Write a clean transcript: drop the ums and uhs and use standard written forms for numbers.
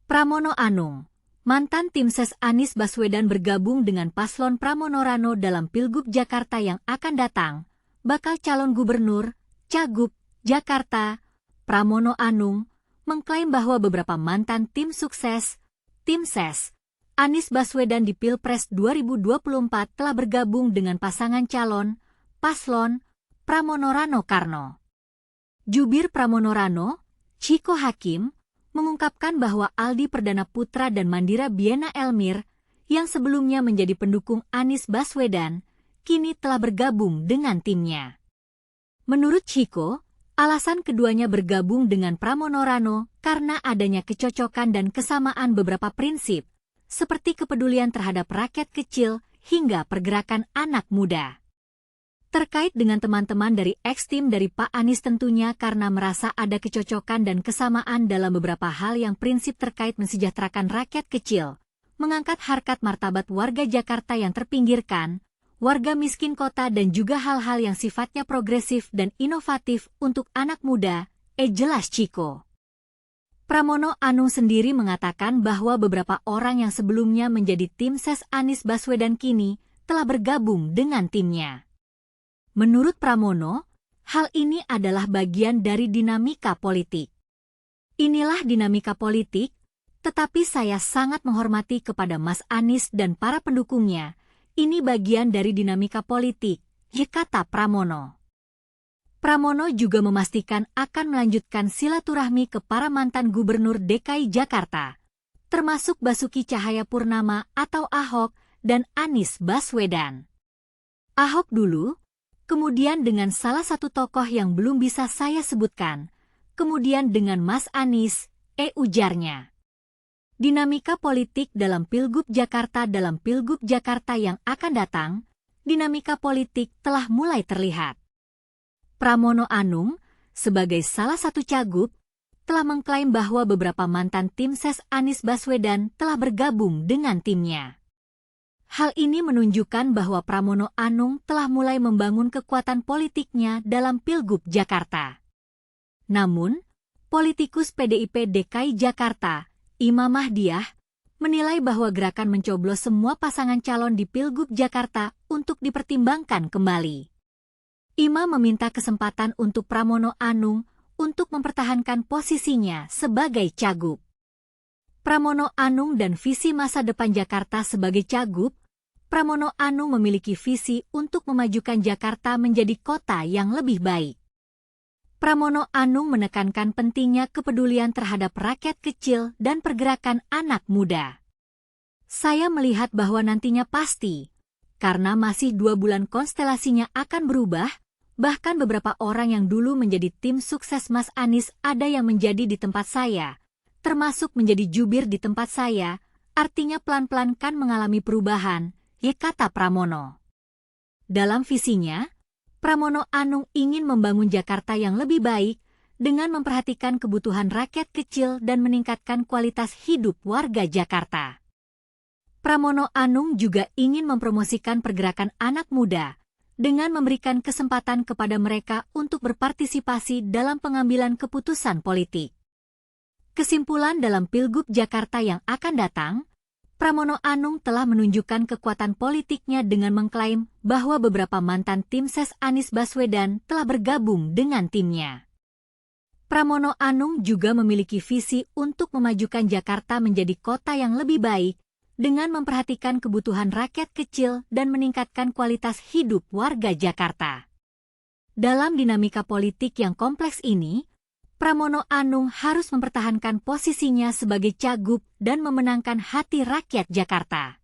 Pramono Anung, mantan tim ses Anies Baswedan bergabung dengan paslon Pramono Rano dalam Pilgub Jakarta yang akan datang, bakal calon gubernur, Cagup, Jakarta. Pramono Anung mengklaim bahwa beberapa mantan tim sukses, tim ses, Anies Baswedan di Pilpres 2024 telah bergabung dengan pasangan calon, paslon, Pramono Rano Karno. Jubir Pramono Rano, Chiko Hakim, mengungkapkan bahwa Aldi Perdana Putra dan Mandira Biena Elmir, yang sebelumnya menjadi pendukung Anies Baswedan, kini telah bergabung dengan timnya. Menurut Chiko, alasan keduanya bergabung dengan Pramono Rano karena adanya kecocokan dan kesamaan beberapa prinsip, seperti kepedulian terhadap rakyat kecil hingga pergerakan anak muda. Terkait dengan teman-teman dari eks-tim dari Pak Anies tentunya karena merasa ada kecocokan dan kesamaan dalam beberapa hal yang prinsip terkait mensejahterakan rakyat kecil, mengangkat harkat martabat warga Jakarta yang terpinggirkan, warga miskin kota dan juga hal-hal yang sifatnya progresif dan inovatif untuk anak muda, jelas Chiko. Pramono Anung sendiri mengatakan bahwa beberapa orang yang sebelumnya menjadi tim ses Anies Baswedan kini telah bergabung dengan timnya. Menurut Pramono, hal ini adalah bagian dari dinamika politik. Inilah dinamika politik, tetapi saya sangat menghormati kepada Mas Anies dan para pendukungnya. Ini bagian dari dinamika politik, kata Pramono. Pramono juga memastikan akan melanjutkan silaturahmi ke para mantan gubernur DKI Jakarta, termasuk Basuki Cahayapurnama atau Ahok dan Anies Baswedan. Ahok dulu, kemudian dengan salah satu tokoh yang belum bisa saya sebutkan, kemudian dengan Mas Anies, ujarnya. Dinamika politik dalam Pilgub Jakarta yang akan datang, dinamika politik telah mulai terlihat. Pramono Anung, sebagai salah satu cagup, telah mengklaim bahwa beberapa mantan tim ses Anies Baswedan telah bergabung dengan timnya. Hal ini menunjukkan bahwa Pramono Anung telah mulai membangun kekuatan politiknya dalam Pilgub Jakarta. Namun, politikus PDIP DKI Jakarta, Imam Mahdiah, menilai bahwa gerakan mencoblos semua pasangan calon di Pilgub Jakarta untuk dipertimbangkan kembali. Imam meminta kesempatan untuk Pramono Anung untuk mempertahankan posisinya sebagai cagup. Pramono Anung dan visi masa depan Jakarta sebagai cagup, Pramono Anung memiliki visi untuk memajukan Jakarta menjadi kota yang lebih baik. Pramono Anung menekankan pentingnya kepedulian terhadap rakyat kecil dan pergerakan anak muda. Saya melihat bahwa nantinya pasti, karena masih 2 bulan konstelasinya akan berubah, bahkan beberapa orang yang dulu menjadi tim sukses Mas Anies ada yang menjadi di tempat saya, termasuk menjadi jubir di tempat saya, artinya pelan-pelan kan mengalami perubahan, kata Pramono. Dalam visinya, Pramono Anung ingin membangun Jakarta yang lebih baik dengan memperhatikan kebutuhan rakyat kecil dan meningkatkan kualitas hidup warga Jakarta. Pramono Anung juga ingin mempromosikan pergerakan anak muda dengan memberikan kesempatan kepada mereka untuk berpartisipasi dalam pengambilan keputusan politik. Kesimpulan dalam Pilgub Jakarta yang akan datang, Pramono Anung telah menunjukkan kekuatan politiknya dengan mengklaim bahwa beberapa mantan tim ses Anies Baswedan telah bergabung dengan timnya. Pramono Anung juga memiliki visi untuk memajukan Jakarta menjadi kota yang lebih baik dengan memperhatikan kebutuhan rakyat kecil dan meningkatkan kualitas hidup warga Jakarta. Dalam dinamika politik yang kompleks ini, Pramono Anung harus mempertahankan posisinya sebagai cagup dan memenangkan hati rakyat Jakarta.